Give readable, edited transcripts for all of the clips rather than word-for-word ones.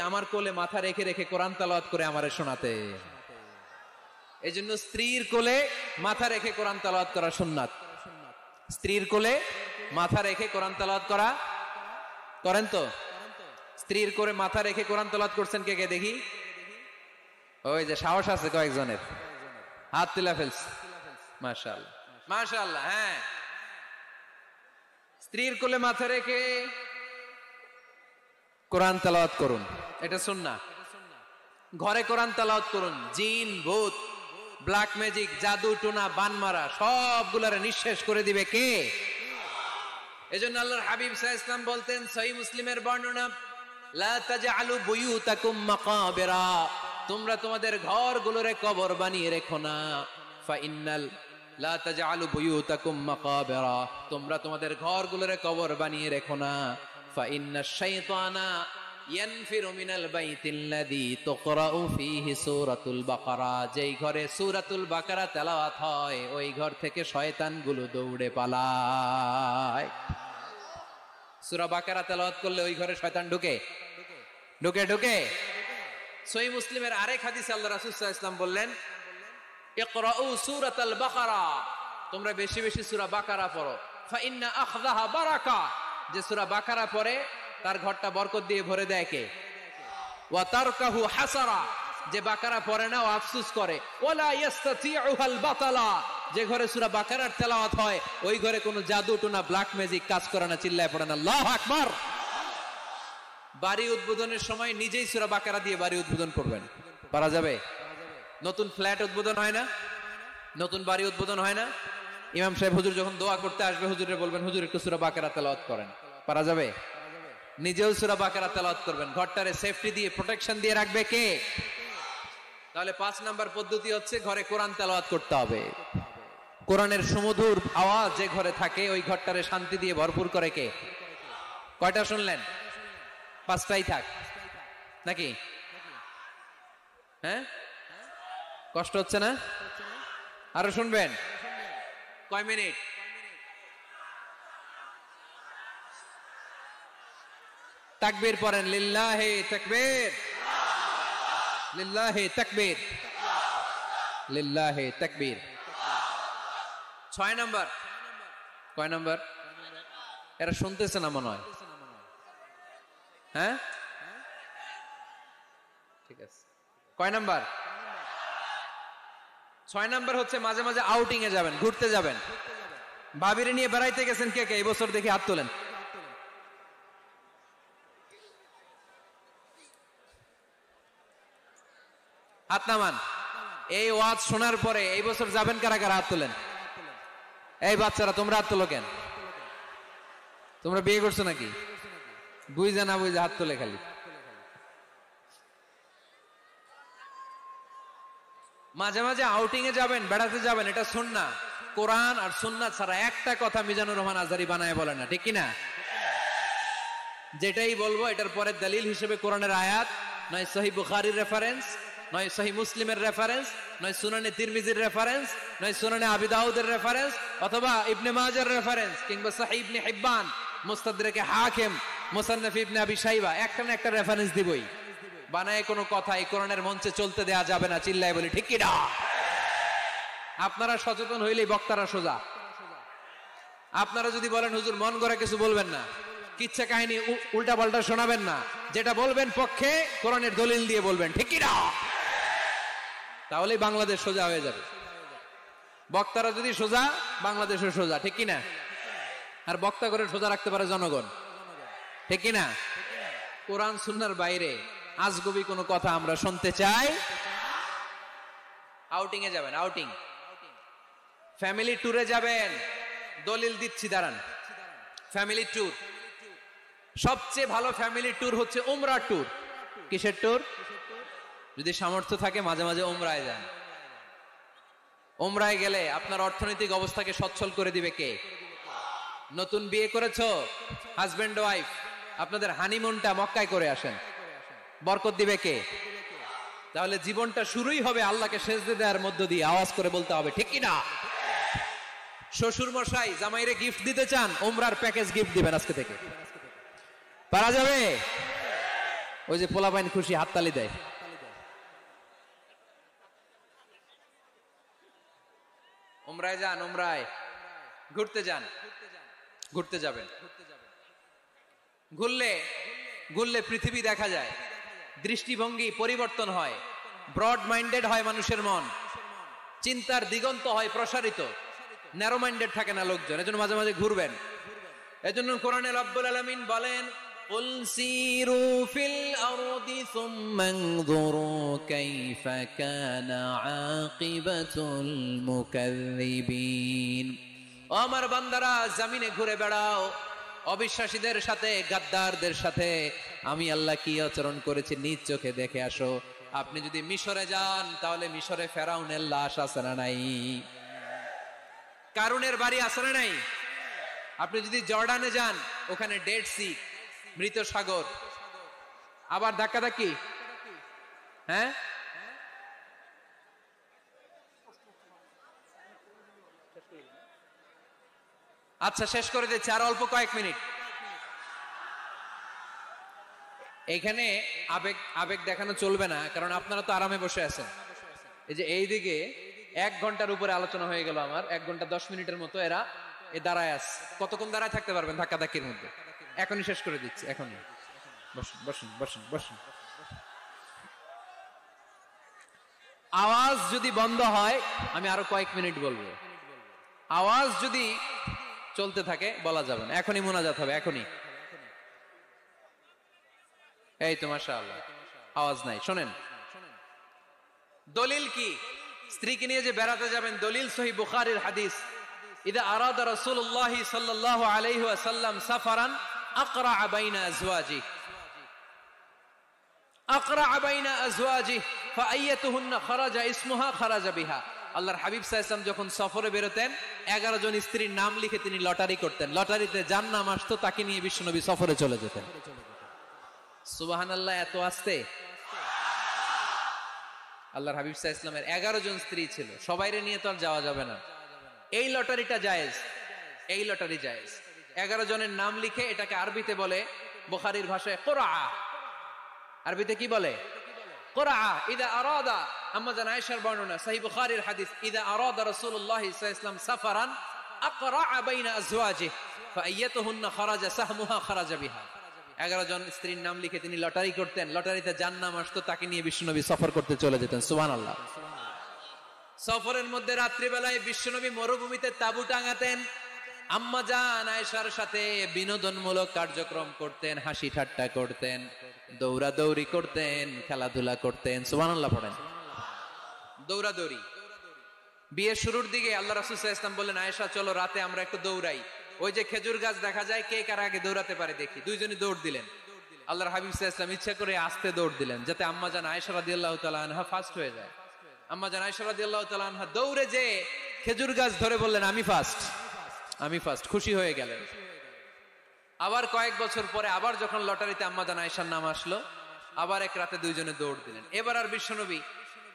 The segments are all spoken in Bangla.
আমার কোলে মাথা রেখে রেখে কোরআন তেলাওয়াত করে আমারে শোনাতেন। এজন্য স্ত্রীর কোলে মাথা রেখে কোরআন তেলাওয়াত করা সুন্নাত। স্ত্রীর কোলে মাথা রেখে কোরআন তেলাওয়াত করা করেন তো? স্ত্রীর কোলে মাথা রেখে কোরআন তেলাওয়াত করছেন কে কে দেখি? ওই যে সাহস আছে কয়েকজনের, হাত তুলে ফেলছে। মাশাআল্লাহ মাশাআল্লাহ। হ্যাঁ, স্ত্রীর কোলে মাথা রেখে কোরআন তেলাওয়াত করুন, এটা সুন্নাহ। ঘরে কোরআন তেলাওয়াত করুন। জিন, ভূত, ব্ল্যাক ম্যাজিক, জাদু টোনা, বানমারা সবগুলারে নিঃশেষ করে দিবে কে? এজন্য আল্লাহর হাবিব সাল্লাল্লাহু আলাইহি ওয়াসাল্লাম বলতেন, সহিহ মুসলিমের বর্ণনা, লা তাজআলু বুয়ুতাকুম মাকাবিরা, তোমরা তোমাদের ঘরগুলোরে কবর বানিয়ে রেখো না। ফা ইন্নাল লা তাজআলু বুয়ুতাকুম মাকাবিরা, তোমরা তোমাদের ঘরগুলোরে কবর বানিয়ে রেখো না। ফা ইন্নাশ শাইতানা ইয়ানফিরু মিনাল বাইতিল্লাযী তুকরাউ ফীহি সূরাতুল বাকারা, যেই ঘরে সূরাতুল বাকারা তেলাওয়াত হয় ওই ঘর থেকে শয়তানগুলো দৌড়ে পালায়। সূরা বাকারা তেলাওয়াত করলে ওই ঘরে শয়তান ঢুকে ঢুকে ঢুকে। সহিহ মুসলিমের আরেক হাদিসে আল্লাহ রাসূল সাল্লাল্লাহু আলাইহি ওয়াসাল্লাম বললেন, ইকরাউ সূরাতাল বাকারা, তোমরা বেশি বেশি সূরা বাকারা পড়ো। ফা ইন্না আখযাহা বারাকা, যে সূরা বাকারা পড়ে তার ঘরটা বরকত দিয়ে ভরে দেয় কে? ওয়া তারকাহু হাসারা, যে বাকারা পড়ে না ও আফসোস করে। ওয়ালা ইস্তাতিউহাল বাতালা, যে ঘরে সূরা বাকারার তেলাওয়াত হয় ওই ঘরে কোনো জাদু টোনা ব্ল্যাক ম্যাজিক কাজ করে না। চিল্লায় পড়েন আল্লাহু আকবার। বাড়ি উদ্বোধনের সময় নিজেই সূরা বাকারা দিয়ে বাড়ি উদ্বোধন করবেন, পারা যাবে? নতুন ফ্ল্যাট উদ্বোধন হয় না, নতুন বাড়ি উদ্বোধন হয় না, ইমাম সাহেব হুজুর যখন দোয়া করতে আসবে হুজুরে বলবেন, হুজুর একটু সূরা বাকারা তেলাওয়াত করেন, পারা যাবে? নিজেও সূরা বাকারা তেলাওয়াত করবেন। ঘরটারে সেফটি দিয়ে প্রোটেকশন দিয়ে রাখবে কে? তাহলে 5 নাম্বার পদ্ধতি হচ্ছে ঘরে কোরআন তেলাওয়াত করতে হবে। কোরআনের সুমধুর আওয়াজ যে ঘরে থাকে ওই ঘরটারে শান্তি দিয়ে ভরপুর করে কে? কয়টা শুনলেন? 5টাই থাক নাকি? হ্যাঁ, কষ্ট হচ্ছে না? আরো শুনবেন? কয় মিনিট? তাকবীর পড়েন, লিল্লাহি তাকবীর, লিল্লাহি তাকবীর, লিল্লাহি তাকবীর। 6 নাম্বার। কয় নাম্বার? এরা শুনতেছে না মনে হয়। হ্যাঁ, ঠিক আছে। কয় নাম্বার? 6 নাম্বার হচ্ছে মাঝে মাঝে আউটিং এ যাবেন, ঘুরতে যাবেন। ভাবিরে নিয়ে বেড়াইতে গেছেন কে কে এই বছর? দেখি হাত তোলেন। হাত নামান। এই ওয়াজ শোনার পরে এই বছর যাবেন কারা কারা? হাত তোলেন। এই বাচ্চারা তোমরা হাত তোলো কেন? তোমরা বিয়ে করছো নাকি? বুঝে না বুঝে হাত তোলে খালি। মাঝে মাঝে আউটিং এ যাবেন, বেড়াতে যাবেন, এটা সুন্নাহ। কোরআন আর সুন্নাহ ছাড়া একটা কথা মিজানুর রহমান আজহারী বানায় বলে না, ঠিক কিনা? যেটাই বলবো এটার পরে দলিল হিসেবে কোরআনের আয়াত, নয় সহিহ বুখারীর রেফারেন্স, নয় সহিহ মুসলিমের রেফারেন্স, নয় সুনানে তিরমিজির রেফারেন্স, নয় সুনানে আবি দাউদের রেফারেন্স, অথবা ইবনে মাজার রেফারেন্স, কিংবা সহিহ ইবনে হিব্বান, মুস্তাদরাকে হাকিম, মুসান্নাফ ইবনে আবি শাইবা, একটা না একটা রেফারেন্স দিবই। বানায় কোনো কথা এই কোরআনের মঞ্চে চলতে দেয়া যাবে না। চিল্লায় বলি ঠিক কি না? আপনারা সচেতন হইলেই বক্তারা সোজা। আপনারা যদি বলেন হুজুর মন গড়া কিছু বলবেন না, কিচ্ছা কাহিনী উল্টা পাল্টা শোনাবেন না, যেটা বলবেন পক্ষে কোরআনের দলিল দিয়ে বলবেন, ঠিক কি না? তাহলেই বাংলাদেশ সোজা হয়ে যাবে। বক্তারা যদি সোজা, বাংলাদেশের সোজা, ঠিক কি না? আর বক্তা করে সোজা রাখতে পারে জনগণ, ঠিক কি না? কোরআন সুন্নাহর বাইরে আজগবি কোনো কথা আমরা শুনতে চাই। আউটিং এ যাবেন, আউটিং, ফ্যামিলি ট্যুরে যাবেন, দলিল দিচ্ছি দাঁড়ান। ফ্যামিলি ট্যুর, সবচেয়ে ভালো ফ্যামিলি ট্যুর হচ্ছে উমরা ট্যুর। কিসের ট্যুর? যদি সামর্থ্য থাকে মাঝে মাঝে উমরায় যান। উমরায় গেলে আপনার অর্থনৈতিক অবস্থাকে সচ্ছল করে দিবে কে? নতুন বিয়ে করেছো, হাজবেন্ড ওয়াইফ, আপনাদের হানিমুনটা মক্কায় করে আসেন, বরকত দিবে কে? তাহলে জীবনটা শুরুই হবে আল্লাহকে সেজদা দেওয়ার মধ্য দিয়ে। আওয়াজ করে বলতে হবে, ঠিক কি না? শ্বশুর মশাই জামাইরে গিফট দিতে চান, উমরার প্যাকেজ গিফট দিবেন আজকে থেকে, পারা যাবে? ওই যে পোলাপাইন খুশি হাততালি দেয়। উমরায় যান, উমরায় ঘুরতে যান, ঘুরতে যাবেন। ঘুরলে পৃথিবী দেখা যায়, দৃষ্টিভঙ্গি পরিবর্তন হয়, ব্রড মাইন্ডেড হয় মানুষের মন, চিন্তার দিগন্ত হয় প্রসারিত, ন্যারো মাইন্ডেড থাকে না লোকজন। এজন্য মাঝে মাঝে ঘুরবেন। এজন্য কোরআনে রব্বুল আলামিন বলেন, কুল সিরু ফিল আরদি সুম্মা ইনজুরু কাইফা কানা আকিবাতুল মুকাজ্জিবিন। ও আমার বান্দারা, জমিনে ঘুরে বেড়াও, অবিশ্বাসীদের সাথে, গাদ্দারদের সাথে আমি আল্লাহ কি আচরণ করেছি নিজ চোখে দেখে আসো। আপনি যদি মিশরে যান, তাহলে মিশরে ফেরাউনের লাশ আছে না নাই? কারুনের বাড়ি আছে না নাই? আপনি যদি জর্ডানে যান, ওখানে ডেড সি, মৃত সাগর, আবার ধাক্কাধাক্কি। হ্যাঁ, আচ্ছা শেষ করে দিচ্ছি, আর অল্প কয়েক মিনিট। এখানে আবেগ আবেগ দেখানো চলবে না, কারণ আপনারা তো আরামে বসে আছেন। এই যে এই দিকে 1 ঘন্টার উপরে আলোচনা হয়ে গেল আমার, 1 ঘন্টা 10 মিনিটের মতো এরা দাঁড়ায় আছে। কতক্ষণ দাঁড়ায় থাকতে পারবেন ধাক্কাধাক্কির মধ্যে? এখনই শেষ করে দিচ্ছি, এখনই। বসুন বসুন বসুন বসুন। আওয়াজ যদি বন্ধ হয়, আমি আরো কয়েক মিনিট বলবো। আওয়াজ যদি চলতে থাকে, বলা যাবে না। এখনই মোনাজাত হবে, এখনই। এই তো মাশাআল্লাহ, আওয়াজ নাই। শোনেন, দলিল কি? স্ত্রীকে নিয়ে যে বেড়াতে যাবেন, দলিল সহিহ বুখারীর হাদিস, ইদা আরাদা রাসূলুল্লাহ সাল্লাল্লাহু আলাইহি ওয়াসাল্লাম সাফারান আকরা বাইনা আজওয়াজি, আকরা বাইনা আজওয়াজি ফাআইয়াতুহুন্না খারাজা ইসমুহা খারাজা বিহা। আল্লাহর হাবিব সাল্লাল্লাহু আলাইহি ওয়াসাল্লাম যখন সফরে বেরোতেন, 11 জন স্ত্রীর নাম লিখে তিনি লটারি করতেন। লটারিতে যার নাম আসতো তাকে নিয়ে বিশ্বনবী সফরে চলে যেতেন। সুবহানাল্লাহ, এত আসতে। আল্লাহর হাবিব সাল্লাল্লাহু আলাইহি ওয়াসাল্লামের 11 জন স্ত্রী ছিল, সবাইরে নিয়ে তো আর যাওয়া যাবে না। এই লটারিটা জায়েজ, এই লটারি জায়েজ। 11 জনের নাম লিখে, এটাকে আরবিতে বলে, বুখারীর ভাষায় কুরআ। আরবিতে কি বলে? কুরআ। ইদা আরাদা, আম্মা জান আয়েশার বর্ণনা, সহিহ বুখারীর হাদিস, ইদা আরাদা রাসূলুল্লাহ সাল্লাল্লাহু আলাইহি ওয়াসাল্লাম সাফারান আকরা বাইনা আজওয়াজিহি ফাআইয়াতুহুন্না খারাজা সাহমুহা খারাজা বিহা। 11 জন স্ত্রীর নাম লিখে তিনি লটারি করতেন। লটারিতে যার নাম আসতো তাকে নিয়ে বিশ্বনবী সফর করতে চলে যেতেন। সুবহানাল্লাহ। সফরের মধ্যে রাত্রিবেলায় বিশ্বনবী মরুভূমিতে তাঁবু টাঙাতেন। আম্মা জান আয়েশার সাথে বিনোদনমূলক কার্যক্রম করতেন, হাসি ঠাট্টা করতেন, দৌড়াদৌড়ি করতেন, খেলাধুলা করতেন। সুবহানাল্লাহ পড়েন। দৌড়াদৌড়ি। বিয়ের শুরুর দিকে আল্লাহ রাসূল সাল্লাল্লাহু আলাইহি ওয়াসাল্লাম বললেন, আয়েশা চলো রাতে আমরা একটু দৌড়াই। ওই যে খেজুর গাছ দেখা যায়, কে কার আগে দৌড়াতে পারে দেখি। দুইজনই দৌড় দিলেন। আল্লাহর হাবিব সাল্লাল্লাহু আলাইহি ওয়াসাল্লাম ইচ্ছা করে আস্তে দৌড় দিলেন, যাতে আম্মা জান আয়েশা রাদিয়াল্লাহু তাআলা আনহা ফার্স্ট হয়ে যায়। আম্মা জান আয়েশা রাদিয়াল্লাহু তাআলা আনহা দৌড়ে যে খেজুর গাছ ধরে বললেন, আমি ফার্স্ট, আমি ফার্স্ট। খুশি হয়ে গেলেন। আবার কয়েক বছর পরে আবার যখন লটারিতে আম্মা জান আয়েশার নাম আসলো, আবার এক রাতে দুইজনে দৌড় দিলেন। এবার আর বিশ্বনবী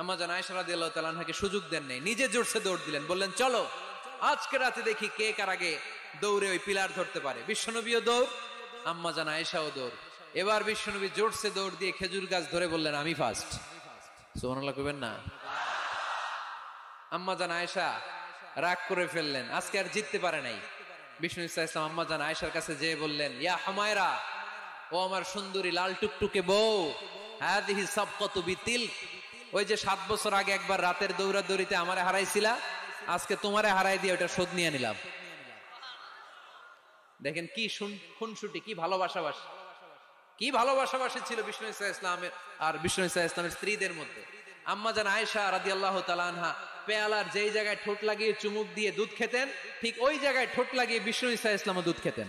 আম্মা জান আয়েশা রাদিয়াল্লাহু তাআলা আনহাকে সুযোগ দেন নাই, নিজে জোরসে দৌড় দিলেন। বললেন, চলো আজকে রাতে দেখি কে কার আগে দৌড়ে ওই পিলার ধরতে পারে। বিশ্বনবীও দৌড়, আম্মা জান আয়েশাও দৌড়। এবার বিশ্বনবী জোরসে দৌড় দিয়ে খেজুর গাছ ধরে বললেন, আমি ফার্স্ট। সুবহানাল্লাহ কইবেন না? আম্মা জান আয়েশা রাগ করে ফেললেন, আজকে আর জিততে পারে নাই। বিষ্ণু ইসলাম আম্মা জান আয়েশার কাছে যেয়ে বললেন, ইয়া হুমায়রা, ও আমার সুন্দরী লাল টুকটুকে বউ, হাদিহি সাবকাতু বিতিল, ওই যে 7 বছর আগে একবার রাতের দৌড়াদৌড়িতে আমারে হারাইছিলা, আজকে তোমারে হারাই দিয়ে ওটা শোধ নিয়ে নিলাম। দেখেন কি খুনসুটি, কি ভালোবাসাবাসি, কি ভালোবাসাবাসি ছিল বিষ্ণু ইসলামের আর বিষ্ণু ইসলামের স্ত্রীদের মধ্যে। আম্মা জান আয়েশা রাদিয়াল্লাহু তাআলা আনহা পেয়ালার যেই জায়গায় ঠোঁট লাগিয়ে চুমুক দিয়ে দুধ খেতেন, ঠিক ওই জায়গায় ঠোঁট লাগিয়ে বিষ্ণু ইসলামও দুধ খেতেন।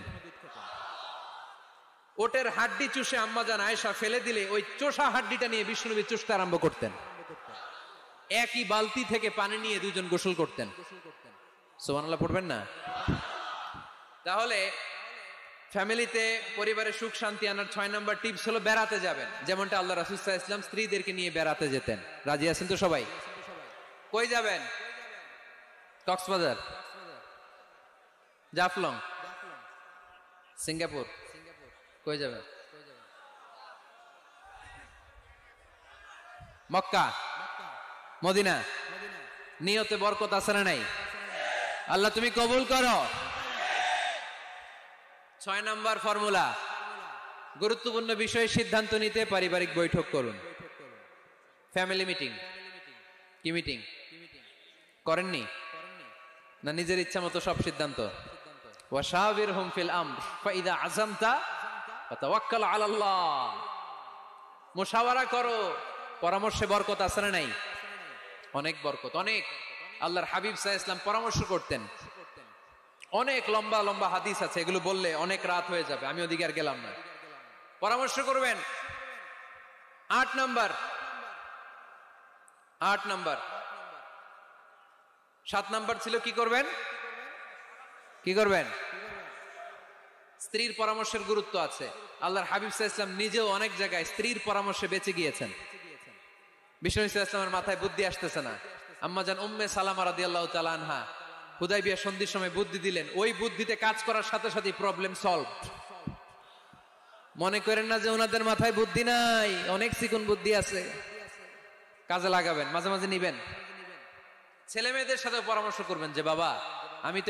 ওটের হাড্ডি চুষে আম্মা জান আয়েশা ফেলে দিলে ওই চোষা হাড্ডিটা নিয়ে বিষ্ণুনবী চুষতে আরম্ভ করতেন। একই বালতি থেকে পানি নিয়ে দুজন গোসল করতেন। সুবহানাল্লাহ পড়বেন না? তাহলে ফ্যামিলিতে, পরিবারে সুখ শান্তি আনার 6 নাম্বার টিপস হলো বেড়াতে যাবেন, যেমনটা আল্লাহ রাসূল সাল্লাল্লাহু আলাইহি ওয়াসাল্লাম স্ত্রীদেরকে নিয়ে বেড়াতে যেতেন। রাজি আছেন তো সবাই? কই যাবেন? কক্সবাজার, মক্কা, মদিনা। নিয়তে বরকত আছে না নাই? আল্লাহ তুমি কবুল করো। 6 নাম্বার ফর্মুলা, গুরুত্বপূর্ণ বিষয়ে সিদ্ধান্ত নিতে পারিবারিক বৈঠক করুন। Family meeting. কি মিটিং করেননি? না নিজের ইচ্ছা মতো সব সিদ্ধান্ত? ওয়াশাবিরহুম ফিল আমর ফাইদা আযামতা ফাতাওয়াক্কাল আলাল্লাহ। মুশাওয়ারা করো, পরামর্শে বরকত আছে না নাই? অনেক বরকত, অনেক। আল্লাহর হাবিব সাল্লাল্লাহু আলাইহি ওয়াসাল্লাম পরামর্শ করতেন। অনেক লম্বা লম্বা হাদিস আছে, এগুলো বললে অনেক রাত হয়ে যাবে, আমি ওদিকে আর গেলাম না। পরামর্শ করবেন। 8 নাম্বার 7 নাম্বার ছিল কি করবেন? কি করবেন? স্ত্রীর পরামর্শের গুরুত্ব আছে। আল্লাহর হাবিব সাল্লাল্লাহু আলাইহি ওয়াসাল্লাম নিজেও অনেক জায়গায় স্ত্রীর পরামর্শে বেঁচে গিয়েছেন। বিষ্ণু সাল্লাল্লাহু আলাইহি ওয়াসাল্লামের মাথায় বুদ্ধি আসতেছে না, আম্মাজান উম্মে সালামা রাদিয়াল্লাহু তাআলা আনহা হুদাইবিয়া সন্ধির সময় বুদ্ধি দিলেন। ওই বুদ্ধিতে কাজ করার সাথে সাথে প্রবলেম সলভড। মনে করেন না যে ওনাদের মাথায় বুদ্ধি নাই, অনেক চিকন বুদ্ধি আছে, কাজে লাগাবেন, মাঝে মাঝে নিবেন। ছেলে মেয়েদের সাথে পরামর্শ করবেন যে বাবা আমি তো